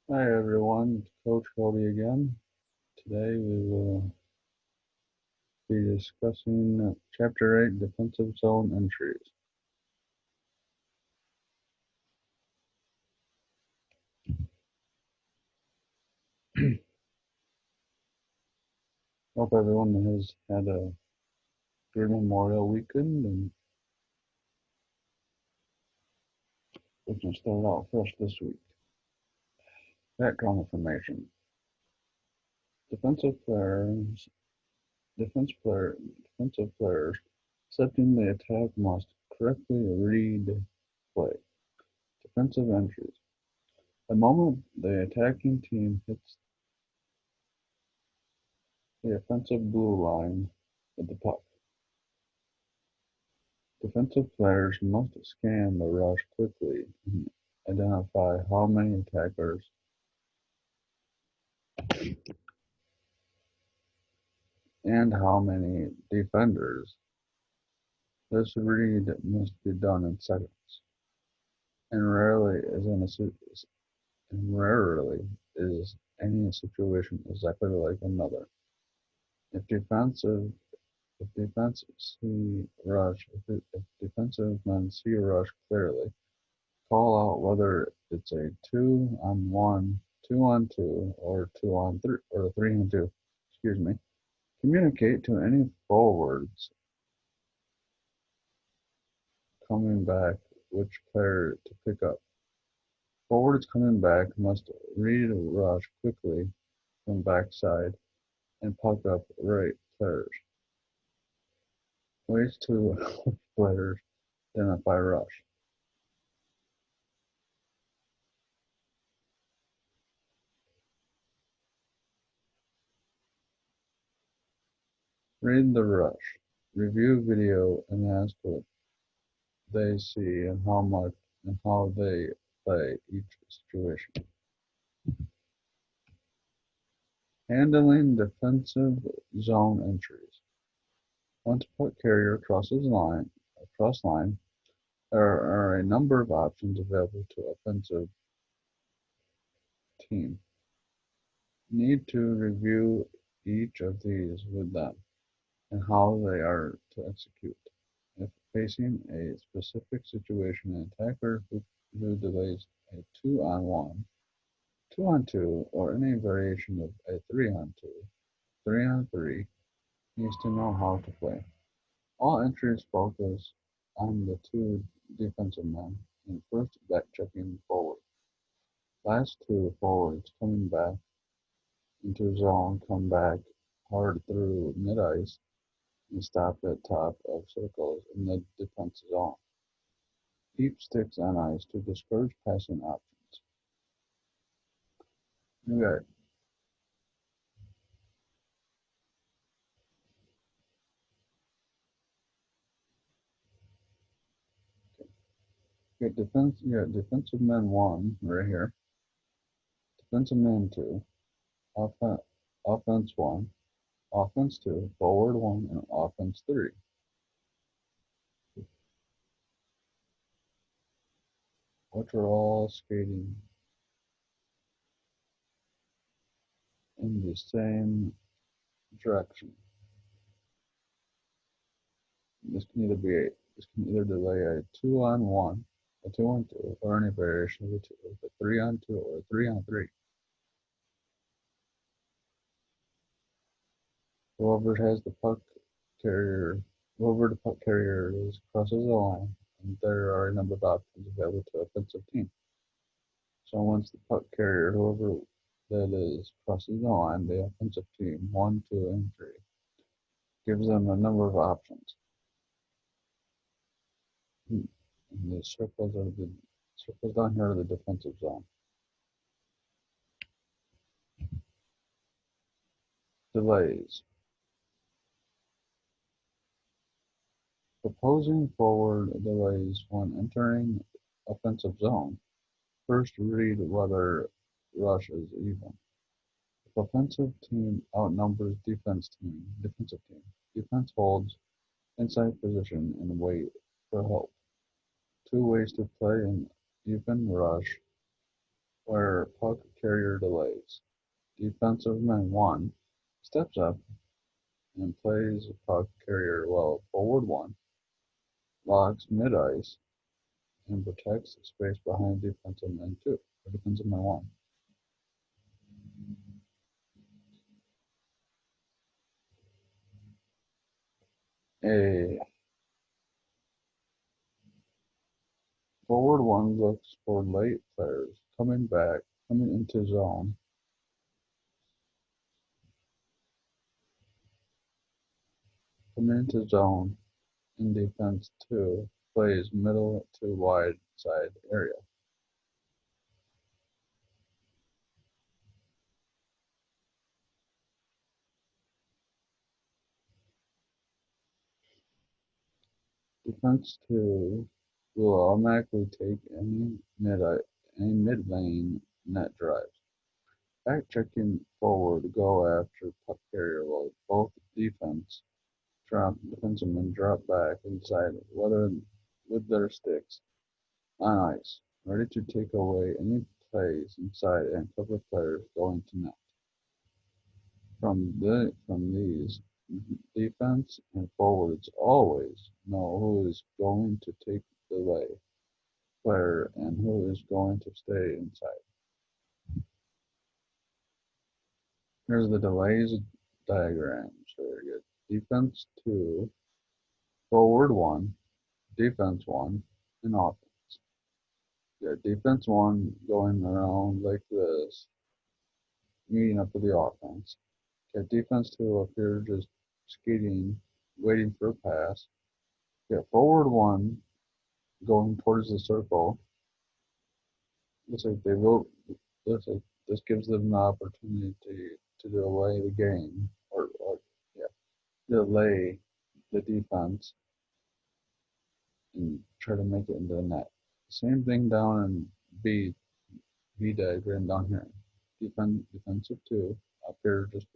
Hi everyone, it's Coach Cody again. Today we will be discussing Chapter 8 Defensive Zone Entries. Hope everyone has had a good Memorial weekend and we can start out fresh this week. Background information. Defensive players, defensive players setting the attack must correctly read play. Defensive entries. The moment the attacking team hits the offensive blue line with the puck, defensive players must scan the rush quickly and identify how many attackers and how many defenders. This read must be done in seconds, and rarely is any situation exactly like another. If defensive if defense see rush if defensive men see rush clearly, call out whether it's a 2-on-1, 2-on-2, or 2-on-3 or 3-on-2. Excuse me. Communicate to any forwards coming back which player to pick up. Forwards coming back must read a rush quickly from backside and puck up right players. Ways to help players identify rush. Read the rush. Review video and ask what they see and how they play each situation. Handling defensive zone entries. Once puck carrier across line, there are a number of options available to offensive team. Need to review each of these with them and how they are to execute. If facing a specific situation, an attacker who delays a 2-on-1, 2-on-2, or any variation of a 3-on-2, 3-on-3 needs to know how to play. All entries focus on the two defensive men and first back-checking forward. Last two forwards coming back into zone come back hard through mid-ice and stop at top of circles in the defense zone. Keep sticks on ice to discourage passing options. Okay. You got defensive man one right here, defensive man two, offen- offense one, offense two, forward one, and offense three. Which are all skating in the same direction. This can either delay a 2-on-1, a 2-on-2, or any variation of the two, a 3-on-2 or a 3-on-3. Whoever has the puck carrier, Whoever the puck carrier is crosses the line, and there are a number of options available to offensive team. So once the puck carrier, whoever that is, crosses the line, the offensive team, 1, 2, and 3, gives them a number of options. And the circles down here are the defensive zone. Delays. Proposing forward delays when entering offensive zone. First read whether rush is even. If offensive team outnumbers defensive team, defense holds inside position and wait for help. Two ways to play an even rush where puck carrier delays. Defensive man 1 steps up and plays puck carrier while forward 1 locks mid-ice and protects space behind defensive man 2 or defensive man 1. A forward 1 looks for late players coming into zone. Coming into zone in defense 2 plays middle to wide side area. Defense 2 will automatically take any mid-lane net drives. Backchecking forward go after puck carrier while both defensive men drop back inside with their sticks on ice, ready to take away any plays inside and cover players going to net. From these, defense and forwards always know who is going to take the delay player and who is going to stay inside. Here's the delays diagram. So you get defense 2, forward 1, defense 1, and offense. You got defense 1 going around like this, meeting up with the offense. You got defense 2 up here just skating, waiting for a pass. You got forward 1 going towards the circle. Looks like this gives them the opportunity to delay the game or delay the defense and try to make it into the net. Same thing down in V diagram down here. Defensive 2 up here just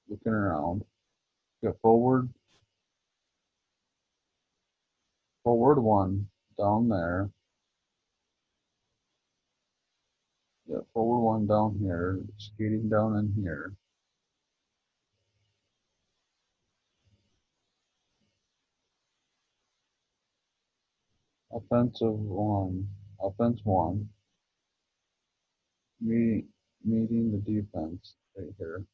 looking around. You got forward 1 down there. You got forward 1 down here, skating down in here. Offense 1, meeting the defense right here.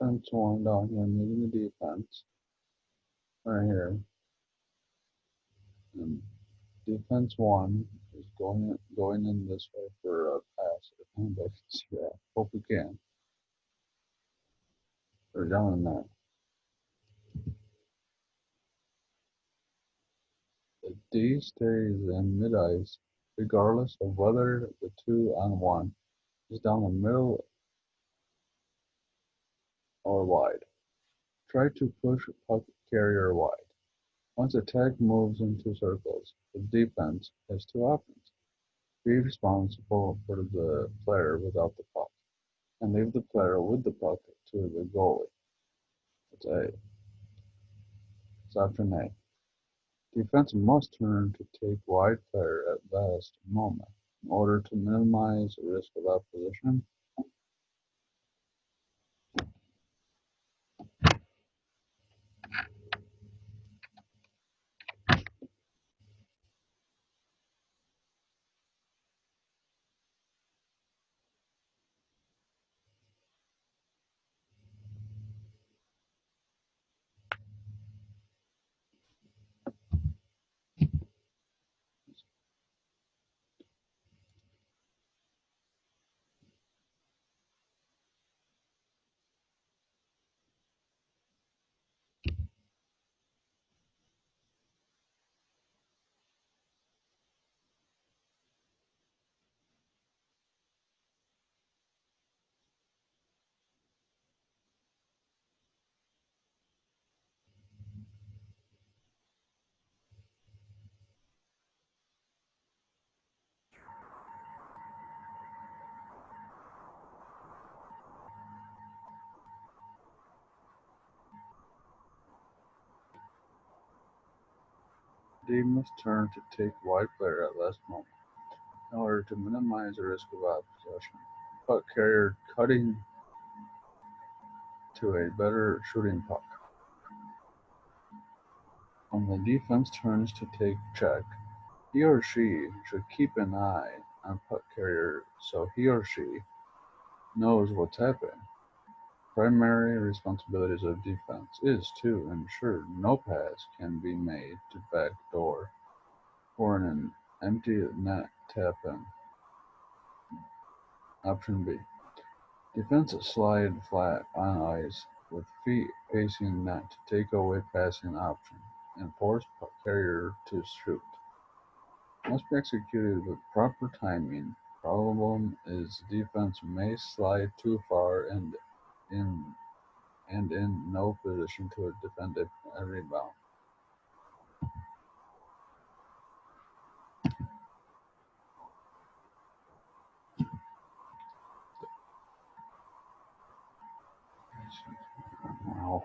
Offense 1 down here, meeting the defense right here. And defense 1 is going in this way for a pass. If anybody can see that, hope we can. Or down in there. The D stays in mid-ice regardless of whether the 2-on-1 is down the middle or wide. Try to push puck carrier wide. Once attack moves into circles, the defense has 2 options. Be responsible for the player without the puck, and leave the player with the puck to the goalie. That's A. It's option A. Defense must turn to take wide player at last moment in order to minimize risk of opposition. D must turn to take wide player at last moment in order to minimize the risk of possession. Puck carrier cutting to a better shooting puck. When the defense turns to take check, he or she should keep an eye on puck carrier so he or she knows what's happening. Primary responsibilities of defense is to ensure no pass can be made to backdoor or an empty net tap in. Option B. Defense slide flat on ice with feet facing net to take away passing option and force puck carrier to shoot. Must be executed with proper timing. Problem is defense may slide too far in in no position to defend a rebound. Wow.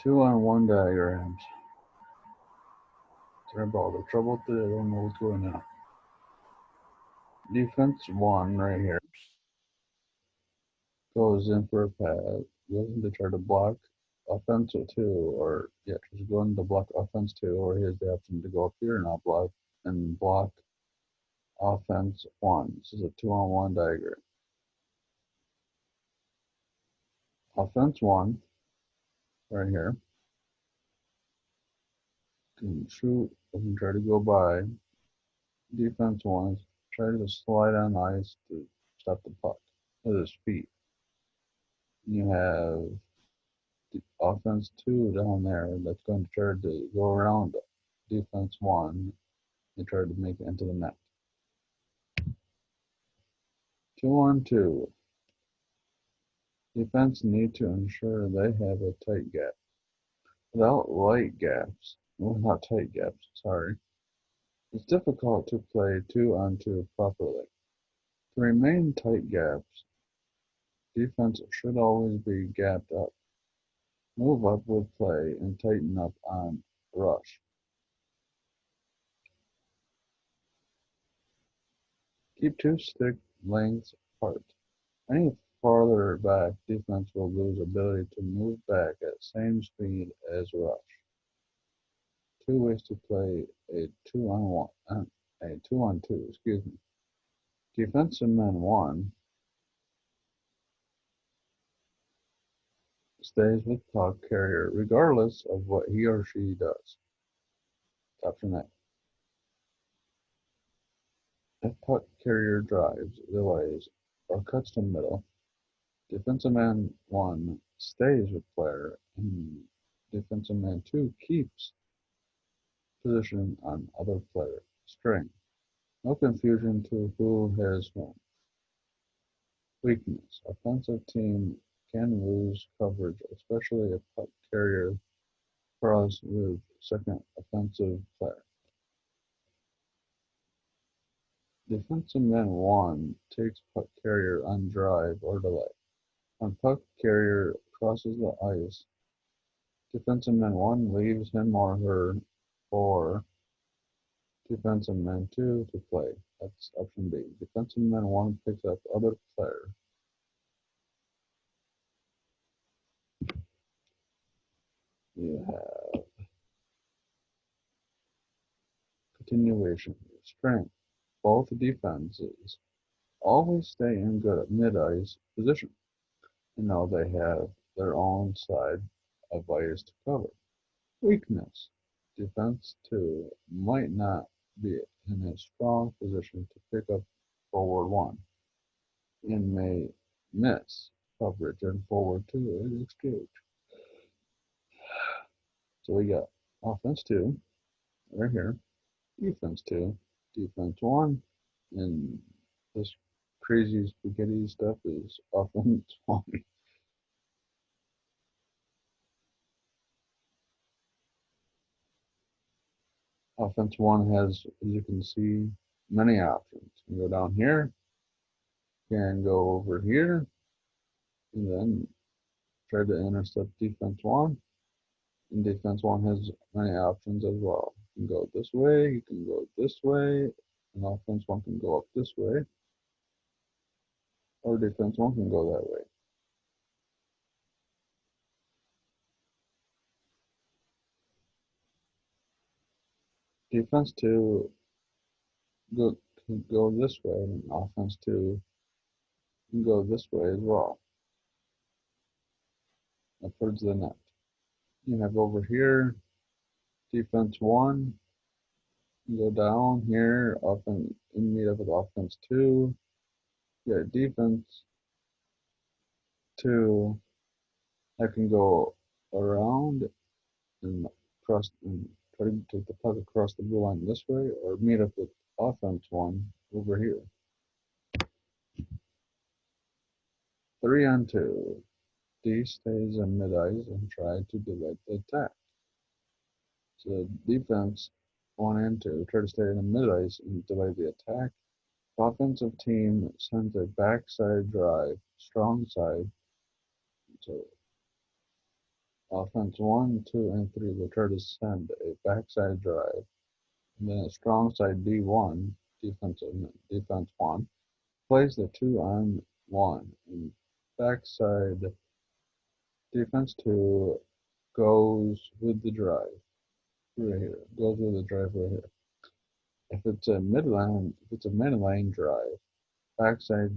Two on one diagrams. Sorry about the trouble today. I don't know what's going on. Defense one right here goes in for a pass. Goes in to try to block offense two, or yeah, just going to block offense two, or he has the option to go up here and not block and block offense one. This is a 2-on-1 diagram. Offense one right here can shoot and try to go by. Defense one is try to slide on ice to stop the puck with his feet. You have the offense two down there that's going to try to go around defense one and try to make it into the net. 2-on-2. Defense need to ensure they have a tight gap. Without tight gaps, sorry, it's difficult to play 2-on-2 properly. To remain tight gaps, defense should always be gapped up. Move up with play and tighten up on rush. Keep two stick lengths apart. Any farther back, defense will lose ability to move back at same speed as rush. Two ways to play a 2-on-2, excuse me. Defensive man one stays with puck carrier regardless of what he or she does. Option A. If puck carrier drives, delays, or cuts to middle, defensive man one stays with player and defensive man two keeps position on other player. String. No confusion to who has whom. Weakness. Offensive team can lose coverage, especially if puck carrier cross with second offensive player. Defensive man one takes puck carrier on drive or delay. When puck carrier crosses the ice, defensive man one leaves him or her for defensive man two to play. That's option B. Defensive man one picks up other player. You have continuation, strength. Both defenses always stay in good mid-ice position. You know they have their own side of ice to cover. Weakness. Defense two might not be in a strong position to pick up forward one and may miss coverage and forward two is exchange. So we got offense two right here, defense two, defense one, and this crazy spaghetti stuff is offense one. Offense one has, as you can see, many options. You go down here, you can go over here, and then try to intercept defense one. And defense one has many options as well. You can go this way, you can go this way, and offense one can go up this way, or defense one can go that way. Defense two can go this way, and offense two can go this way as well, up towards the net. You have over here, defense one, you go down here, up and meet up with offense two. You got defense two that can go around and cross and try to take the puck across the blue line this way, or meet up with offense one over here. 3-on-2. D stays in mid-ice and try to divide the attack. So defense 1 and 2 try to stay in the mid-ice and delay the attack. Offensive team sends a backside drive, strong side. So offense 1, 2, and 3 will try to send a backside drive. And then a strong side D1, defense 1, plays the 2-on-1 and backside defense 2 goes with the drive right here. Goes with the drive right here. If it's a mid-lane drive, backside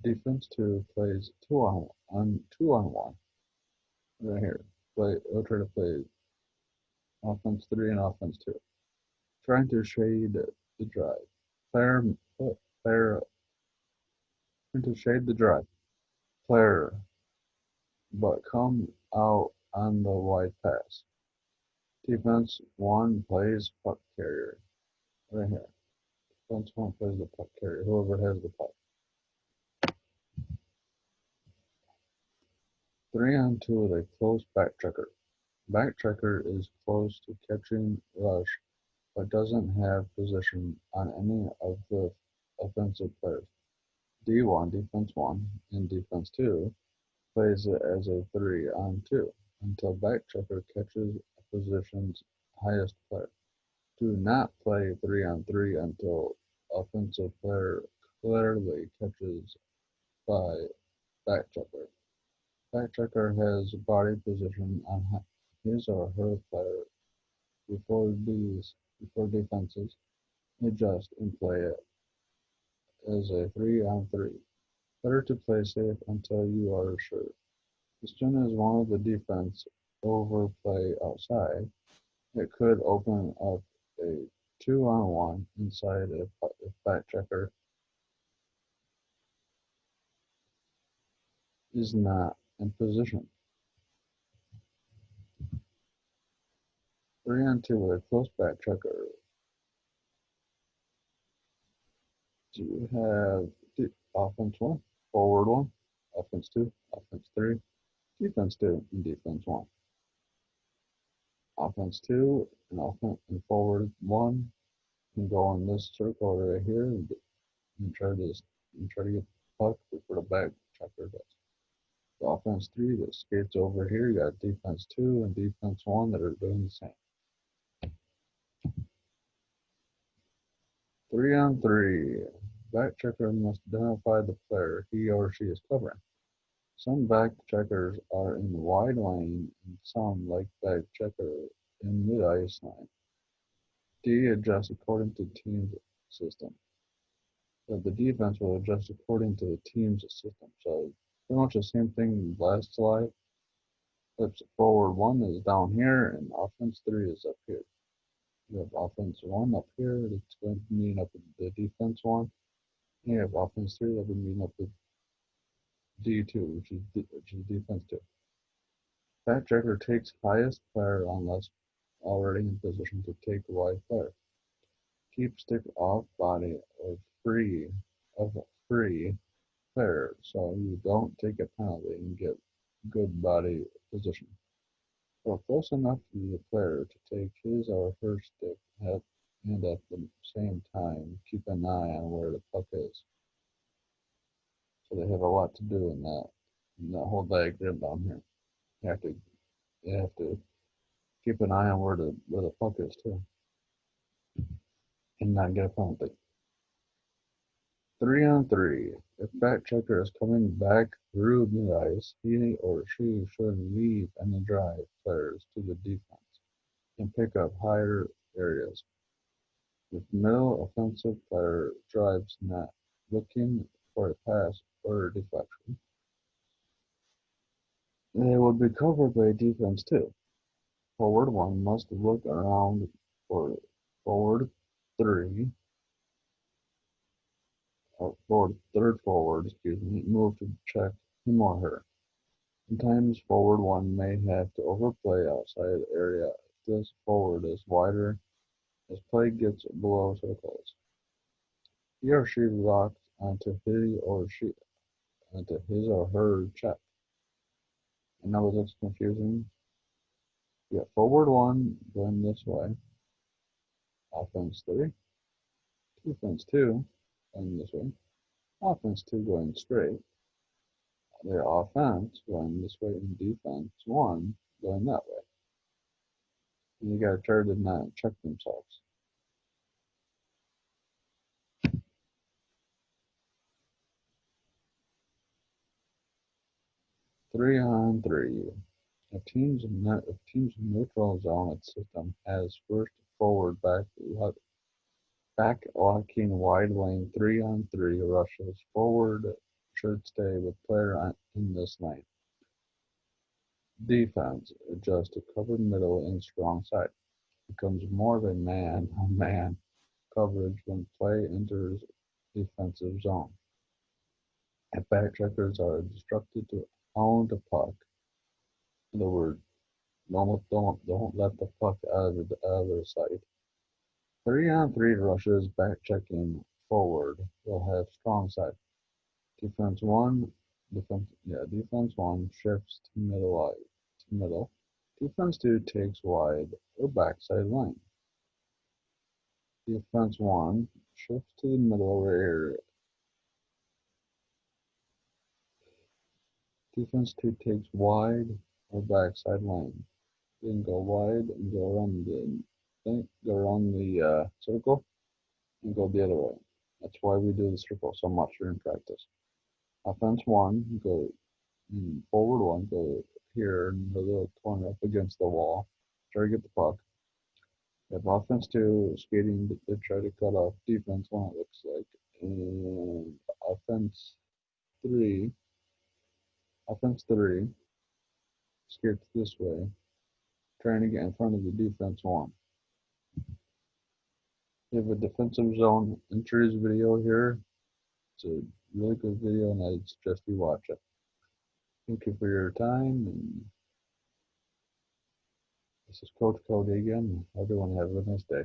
defense 2 plays 2-on-1 right here. We'll try to play offense 3 and offense 2. Trying to shade the drive. Player trying to shade the drive. Player but come out on the wide pass. Defense 1 plays puck carrier right here. Defense 1 plays the puck carrier, whoever has the puck. 3-on-2 with a close backchecker. Backchecker is close to catching rush but doesn't have position on any of the offensive players. D1, defense 1, and defense 2 plays it as a 3-on-2 until backchecker catches a position's highest player. Do not play 3-on-3 until offensive player clearly catches by backchecker. Backchecker has body position on his or her player before defenses adjust and play it as a 3-on-3. Better to play safe until you are sure. As soon as one of the defense overplay outside, it could open up a 2-on-1 inside if backchecker is not in position. 3-on-2 with a close backchecker. So you have offense 1, forward 1, offense 2, offense 3, defense 2, and defense 1. Offense 2 and forward 1 can go in this circle right here and try to get the puck before the backchecker does. The offense 3 that skates over here, you got defense 2 and defense 1 that are doing the same. 3-on-3. Backchecker must identify the player he or she is covering. Some backcheckers are in the wide lane and some, like backchecker, in mid-ice line. D adjusts according to team's system. So the defense will adjust according to the team's system. So pretty much the same thing last slide. Except forward 1 is down here and offense 3 is up here. You have offense 1 up here that's going to meet up with the defense 1. And you have offense 3 that will meet up with D2, which is defense 2. Backchecker takes highest player unless already in position to take wide player. Keep stick off body of free player so you don't take a penalty and get good body position. or close enough to the player to take his or her stick and at the same time keep an eye on where the puck is. So they have a lot to do in that whole diagram down here. You have to you have to keep an eye on where the puck is too, and not get a penalty. 3-on-3. If Backchecker is coming back through mid-ice, he or she should leave any drive players to the defense and pick up higher areas. If middle offensive player drives net looking for a pass or a deflection, they will be covered by defense too. Forward one must look around for forward three, or third forward, move to check him or her. Sometimes forward one may have to overplay outside area if this forward is wider as play gets below circles. He or she locks onto his or her check. And now it's confusing. You got forward one going this way, offense three, defense two going this way, offense two going straight, their offense going this way, and defense one going that way. And you got to try to not check themselves. 3-on-3. If team's neutral zone system has first forward back locking wide lane 3-on-3 rushes, forward should stay with player in this lane. Defense adjusts to cover middle and strong side. Becomes more of a man-on-man coverage when play enters defensive zone. If backcheckers are instructed to own the puck, in other words, don't let the puck out of their sight. 3-on-3 rushes back checking forward will have strong side. Defense one shifts to middle. Defense two takes wide or backside line. Defense one shifts to the middle area. Defense two takes wide or backside line. Then go wide and go around the circle and go the other way. That's why we do the circle so much during practice. Offense one, go forward one, go here in the little corner up against the wall. Try to get the puck. If offense two skating, they try to cut off defense one, it looks like. And three, offense three skates this way, trying to get in front of the defense one. We have a defensive zone entries video here. It's a really good video, and I suggest you watch it. Thank you for your time, and this is Coach Cody again. Everyone have a nice day.